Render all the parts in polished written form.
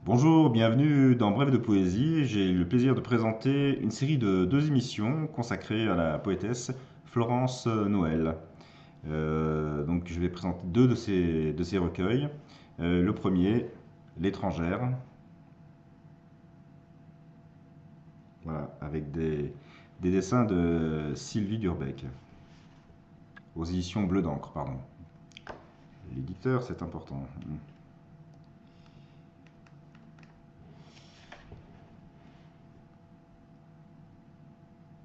Bonjour, bienvenue dans Brève de Poésie. J'ai le plaisir de présenter une série de deux émissions consacrées à la poétesse Florence Noël. Donc je vais présenter deux de ces recueils. Le premier, L'étrangère, voilà, avec des dessins de Sylvie Durbeck, aux éditions Bleu d'encre, pardon. L'éditeur, c'est important.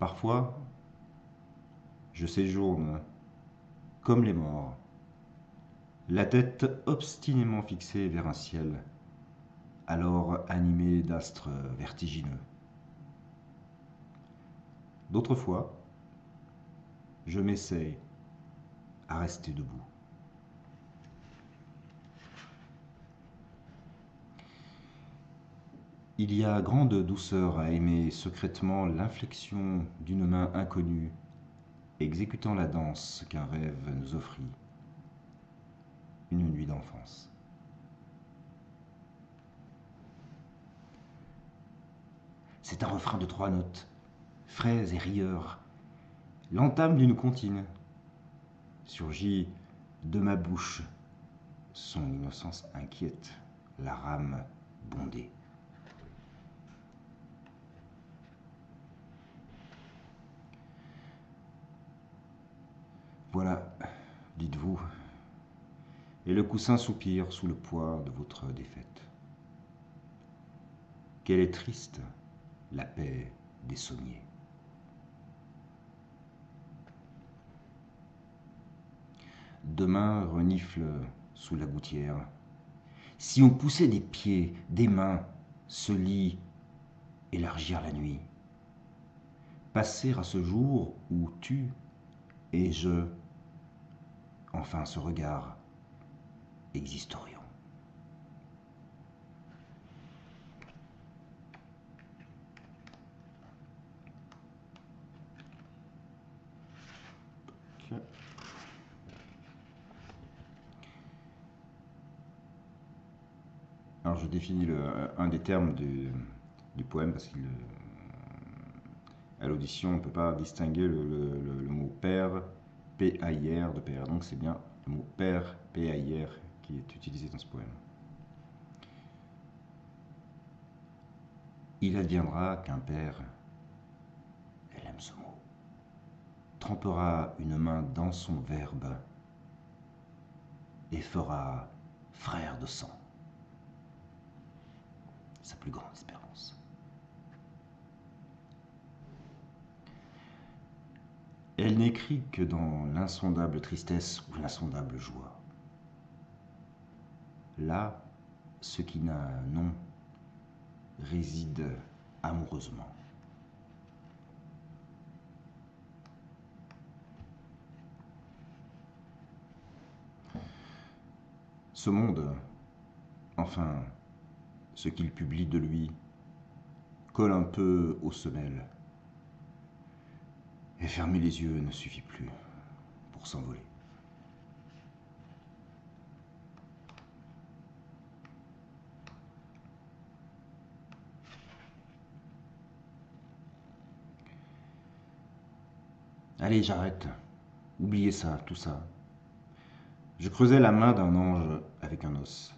Parfois, je séjourne comme les morts, la tête obstinément fixée vers un ciel, alors animé d'astres vertigineux. D'autres fois, je m'essaye à rester debout. Il y a grande douceur à aimer secrètement l'inflexion d'une main inconnue exécutant la danse qu'un rêve nous offrit, une nuit d'enfance. C'est un refrain de 3 notes, frais et rieur, l'entame d'une comptine. Surgit de ma bouche son innocence inquiète, la rame bondée. Voilà, dites-vous, et le coussin soupire sous le poids de votre défaite. Qu'elle est triste, la paix des sommiers. Demain renifle sous la gouttière. Si on poussait des pieds, des mains, ce lit, élargir la nuit. Passer à ce jour où tu et je, enfin ce regard, existerions. Ok. Alors je définis un des termes du poème parce qu'à l'audition on ne peut pas distinguer le mot père, P-A-I-R de père. Donc c'est bien le mot père, P-A-I-R, qui est utilisé dans ce poème. Il adviendra qu'un père, elle aime ce mot, trempera une main dans son verbe et fera frère de sang sa plus grande espérance. Elle n'écrit que dans l'insondable tristesse ou l'insondable joie. Là, ce qui n'a nom réside amoureusement. Ce monde, enfin, ce qu'il publie de lui, colle un peu aux semelles. Et fermer les yeux ne suffit plus pour s'envoler. Allez, j'arrête. Oubliez ça, tout ça. Je creusais la main d'un ange avec un os.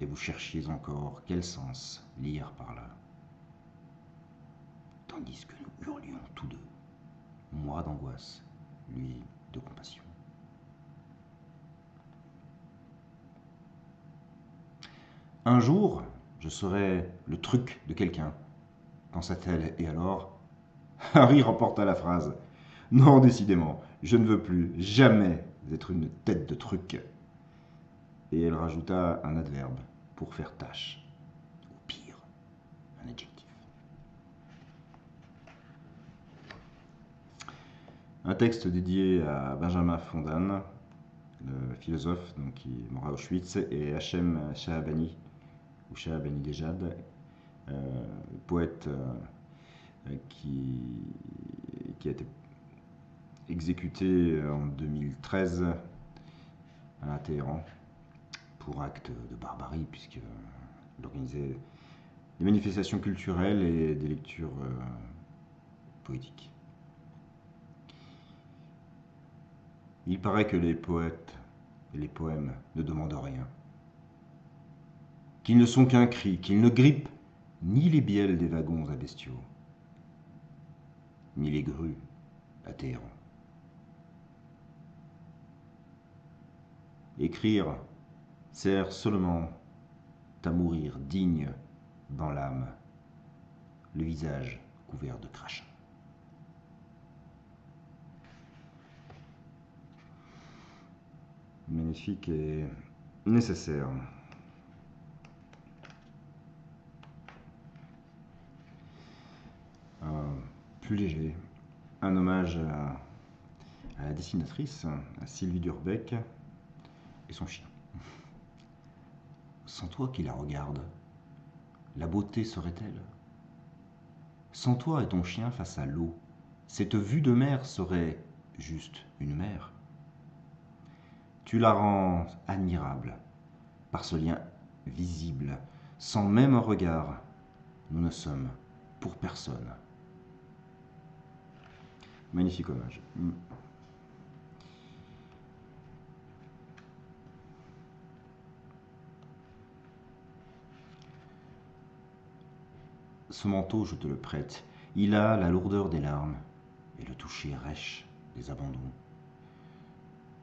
Et vous cherchiez encore quel sens lire par là. Tandis que nous hurlions tous deux, moi d'angoisse, lui de compassion. Un jour, je serai le truc de quelqu'un, pensa-t-elle, et alors Harry remporta la phrase. Non, décidément, je ne veux plus jamais être une tête de truc. Et elle rajouta un adverbe pour faire tâche, ou pire, un adjectif. Un texte dédié à Benjamin Fondan, le philosophe donc, qui est mort à Auschwitz, et Hachem Shahabani, ou Shahabani Dejad, poète qui a été exécuté en 2013 à Téhéran pour acte de barbarie, puisque Il organisait des manifestations culturelles et des lectures poétiques. Il paraît que les poètes et les poèmes ne demandent rien, qu'ils ne sont qu'un cri, qu'ils ne grippent ni les bielles des wagons à bestiaux, ni les grues à Téhéran. Écrire sert seulement à mourir digne dans l'âme, le visage couvert de crachin. Magnifique et nécessaire. Plus léger, un hommage à la dessinatrice, à Sylvie Durbeck et son chien. Sans toi qui la regarde, la beauté serait-elle? Sans toi et ton chien face à l'eau, cette vue de mer serait juste une mer. Tu la rends admirable par ce lien visible, sans même un regard. Nous ne sommes pour personne. Magnifique hommage. Ce manteau, je te le prête. Il a la lourdeur des larmes et le toucher rêche des abandons.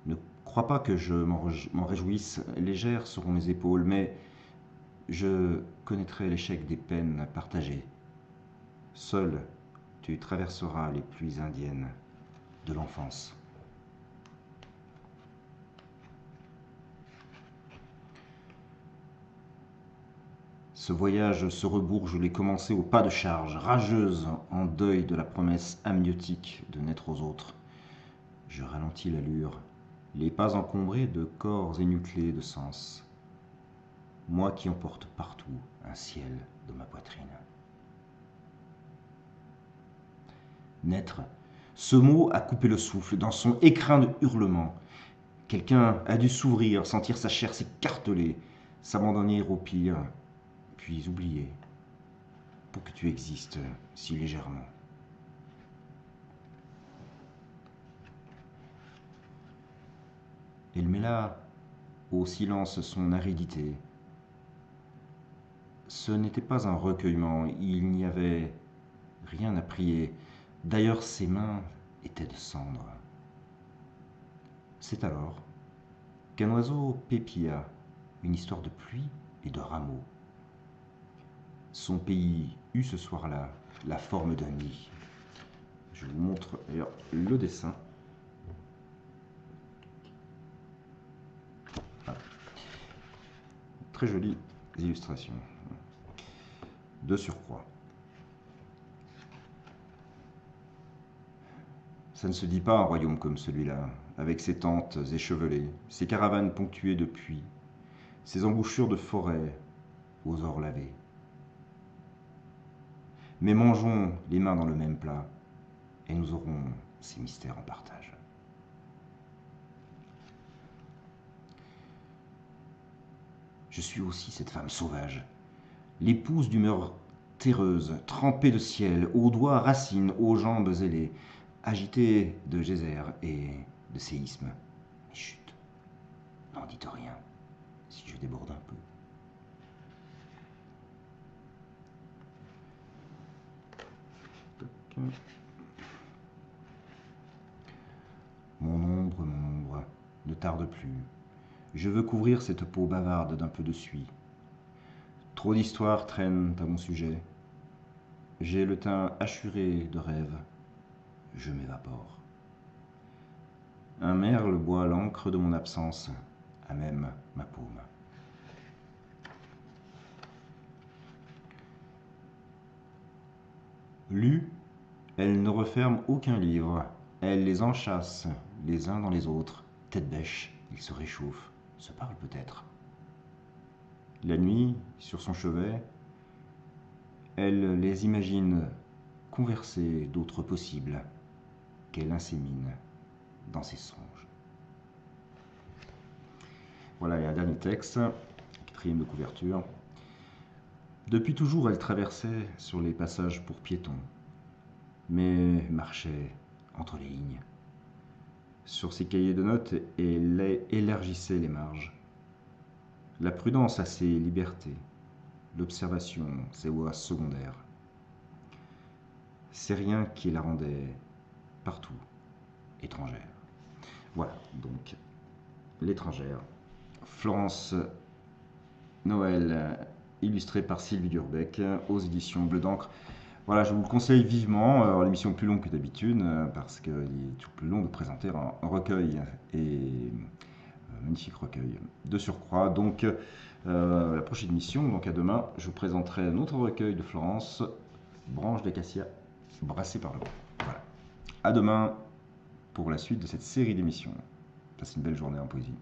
Ne crois pas que je m'en réjouisse, légères seront mes épaules, mais je connaîtrai l'échec des peines partagées. Seul, tu traverseras les pluies indiennes de l'enfance. Ce voyage, ce rebours, je l'ai commencé au pas de charge, rageuse, en deuil de la promesse amniotique de naître aux autres. Je ralentis l'allure, les pas encombrés de corps énuclés de sens. Moi qui emporte partout un ciel de ma poitrine. Naître, ce mot a coupé le souffle dans son écrin de hurlement. Quelqu'un a dû s'ouvrir, sentir sa chair s'écarteler, s'abandonner au pire, puis oublier, pour que tu existes si légèrement. Elle mêla au silence son aridité. Ce n'était pas un recueillement, il n'y avait rien à prier. D'ailleurs, ses mains étaient de cendre. C'est alors qu'un oiseau pépilla une histoire de pluie et de rameaux. Son pays eut ce soir-là la forme d'un nid. Je vous montre d'ailleurs le dessin. Ah. Très jolies illustrations. De surcroît. Ça ne se dit pas un royaume comme celui-là, avec ses tentes échevelées, ses caravanes ponctuées de puits, ses embouchures de forêts aux ors lavés. Mais mangeons les mains dans le même plat, et nous aurons ces mystères en partage. Je suis aussi cette femme sauvage, l'épouse d'humeur terreuse, trempée de ciel, aux doigts racines, aux jambes ailées, agitée de geysers et de séismes. Mais chut, n'en dites rien, si je déborde un peu. Mon ombre, ne tarde plus. Je veux couvrir cette peau bavarde d'un peu de suie. Trop d'histoires traînent à mon sujet. J'ai le teint hachuré de rêves. Je m'évapore. Un merle boit l'encre de mon absence, à même ma paume. Lue, elle ne referme aucun livre. Elle les enchâsse les uns dans les autres. Tête bêche, ils se réchauffent, se parlent peut-être. La nuit, sur son chevet, elle les imagine converser d'autres possibles qu'elle insémine dans ses songes. Voilà, et un dernier texte, quatrième de couverture. Depuis toujours, elle traversait sur les passages pour piétons, mais marchait entre les lignes. Sur ses cahiers de notes, elle élargissait les marges. La prudence a ses libertés, l'observation ses voies secondaires. C'est rien qui la rendait partout étrangère. Voilà, donc l'étrangère. Florence Noël, illustrée par Sylvie Durbeck, aux éditions Bleu d'encre. Voilà, je vous le conseille vivement. Alors, l'émission est plus longue que d'habitude, parce qu'il est toujours plus long de présenter un recueil, et un magnifique recueil de surcroît. Donc, la prochaine émission, donc à demain, je vous présenterai un autre recueil de Florence, Branche d'acacia brassée par le vent. Voilà. À demain pour la suite de cette série d'émissions. Passez une belle journée en poésie.